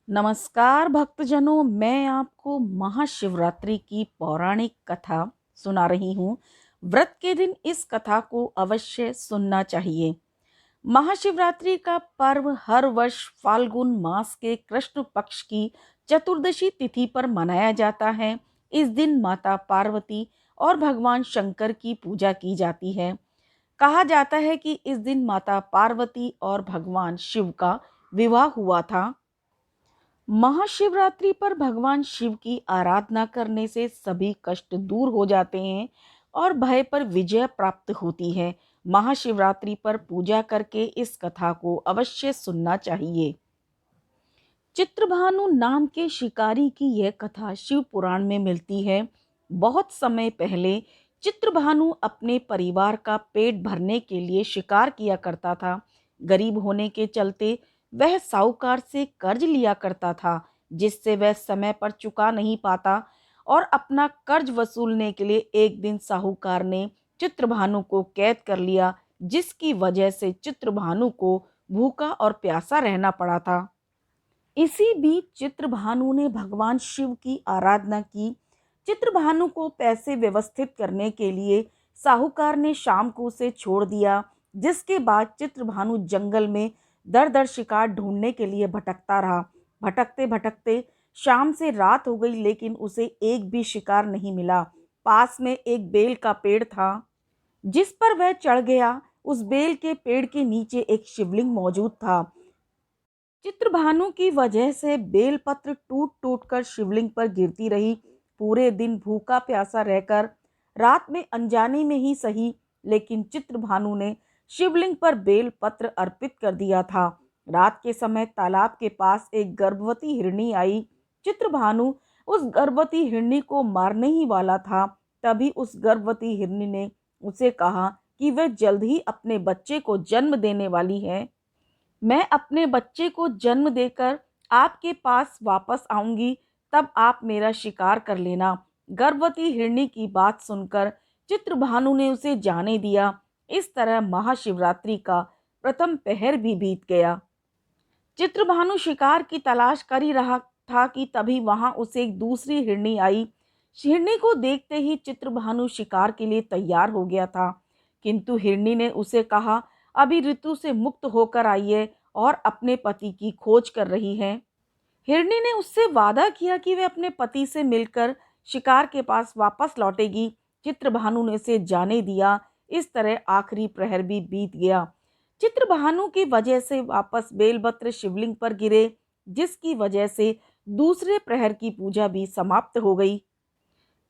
नमस्कार भक्तजनों, मैं आपको महाशिवरात्रि की पौराणिक कथा सुना रही हूँ। व्रत के दिन इस कथा को अवश्य सुनना चाहिए। महाशिवरात्रि का पर्व हर वर्ष फाल्गुन मास के कृष्ण पक्ष की चतुर्दशी तिथि पर मनाया जाता है। इस दिन माता पार्वती और भगवान शंकर की पूजा की जाती है। कहा जाता है कि इस दिन माता पार्वती और भगवान शिव का विवाह हुआ था। महाशिवरात्रि पर भगवान शिव की आराधना करने से सभी कष्ट दूर हो जाते हैं और भय पर विजय प्राप्त होती है। महाशिवरात्रि पर पूजा करके इस कथा को अवश्य सुनना चाहिए। चित्रभानु नाम के शिकारी की यह कथा शिव पुराण में मिलती है। बहुत समय पहले चित्रभानु अपने परिवार का पेट भरने के लिए शिकार किया करता था। गरीब होने के चलते वह साहूकार से कर्ज लिया करता था, जिससे वह समय पर चुका नहीं पाता और अपना कर्ज वसूलने के लिए एक दिन साहूकार ने चित्रभानु को कैद कर लिया, जिसकी वजह से चित्रभानु को भूखा और प्यासा रहना पड़ा था। इसी बीच चित्रभानु ने भगवान शिव की आराधना की। चित्रभानु को पैसे व्यवस्थित करने के लिए साहूकार ने शाम को उसे छोड़ दिया, जिसके बाद चित्रभानु जंगल में दर दर शिकार ढूंढने के लिए भटकता रहा। भटकते भटकते शाम से रात हो गई, लेकिन उसे एक भी शिकार नहीं मिला। पास में एक बेल का पेड़ था, जिस पर वह चढ़ गया। उस बेल के पेड़ के नीचे एक शिवलिंग मौजूद था। चित्रभानु की वजह से बेलपत्र टूट टूट कर शिवलिंग पर गिरती रही। पूरे दिन भूखा प्यासा रहकर, रात में अनजाने में ही सही, लेकिन चित्रभानु ने शिवलिंग पर बेलपत्र अर्पित कर दिया था। रात के समय तालाब के पास एक गर्भवती हिरनी आई। चित्रभानु उस गर्भवती हिरनी को मारने ही वाला था। तभी उस गर्भवती हिरनी ने उसे कहा कि वह जल्द ही अपने बच्चे को जन्म देने वाली है। मैं अपने बच्चे को जन्म देकर आपके पास वापस आऊंगी, तब आप मेरा शिकार कर लेना। गर्भवती हिरनी की बात सुनकर चित्रभानु ने उसे जाने दिया। इस तरह महाशिवरात्रि का प्रथम पहर भी बीत गया। चित्रभानु शिकार की तलाश कर ही रहा था कि तभी वहां उसे एक दूसरी हिरनी आई। हिरनी को देखते ही चित्रभानु शिकार के लिए तैयार हो गया था, किंतु हिरनी ने उसे कहा, अभी ऋतु से मुक्त होकर आई है और अपने पति की खोज कर रही है। हिरनी ने उससे वादा किया कि वह अपने पति से मिलकर शिकार के पास वापस लौटेगी। चित्रभानु ने उसे जाने दिया। इस तरह आखिरी प्रहर भी बीत गया। चित्रभानु की वजह से वापस बेलपत्र शिवलिंग पर गिरे, जिसकी वजह से दूसरे प्रहर की पूजा भी समाप्त हो गई।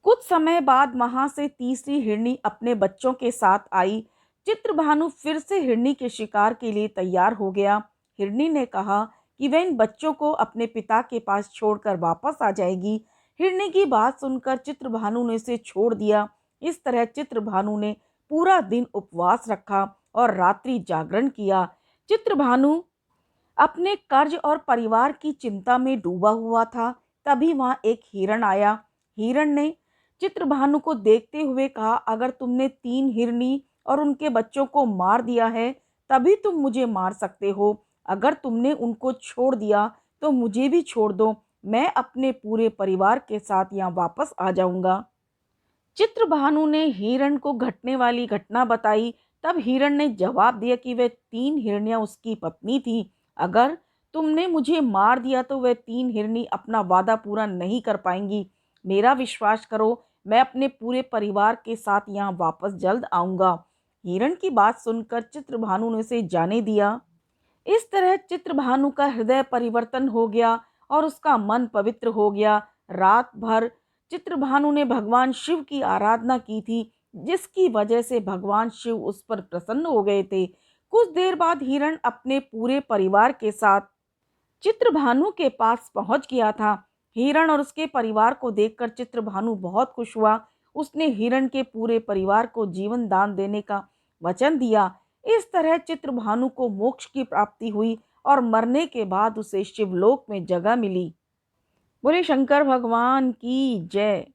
कुछ समय बाद वहां से तीसरी हिरनी अपने बच्चों के साथ आई। चित्रभानु फिर से हिरनी के शिकार के लिए तैयार हो गया। हिरनी ने कहा कि वह इन बच्चों को अपने पिता के पास छोड़कर वापस आ जाएगी। हिरनी की बात सुनकर चित्रभानु ने उसे छोड़ दिया। इस तरह चित्रभानु ने पूरा दिन उपवास रखा और रात्रि जागरण किया। चित्रभानु अपने कर्ज और परिवार की चिंता में डूबा हुआ था। तभी वहां एक हिरण आया। हिरण ने चित्रभानु को देखते हुए कहा, अगर तुमने 3 हिरनी और उनके बच्चों को मार दिया है, तभी तुम मुझे मार सकते हो। अगर तुमने उनको छोड़ दिया तो मुझे भी छोड़ दो, मैं अपने पूरे परिवार के साथ यहाँ वापस आ जाऊंगा। चित्रभानु ने हिरण को घटने वाली घटना बताई। तब हिरण ने जवाब दिया कि वह 3 हिरनियां उसकी पत्नी थी। अगर तुमने मुझे मार दिया तो वह 3 हिरनी अपना वादा पूरा नहीं कर पाएंगी। मेरा विश्वास करो, मैं अपने पूरे परिवार के साथ यहाँ वापस जल्द आऊंगा। हिरण की बात सुनकर चित्रभानु ने उसे जाने दिया। इस तरह चित्रभानु का हृदय परिवर्तन हो गया और उसका मन पवित्र हो गया। रात भर चित्रभानु ने भगवान शिव की आराधना की थी, जिसकी वजह से भगवान शिव उस पर प्रसन्न हो गए थे। कुछ देर बाद हिरण अपने पूरे परिवार के साथ चित्रभानु के पास पहुंच गया था। हिरण और उसके परिवार को देखकर चित्रभानु बहुत खुश हुआ। उसने हिरण के पूरे परिवार को जीवन दान देने का वचन दिया। इस तरह चित्रभानु को मोक्ष की प्राप्ति हुई और मरने के बाद उसे शिवलोक में जगह मिली। बोले शंकर भगवान की जय।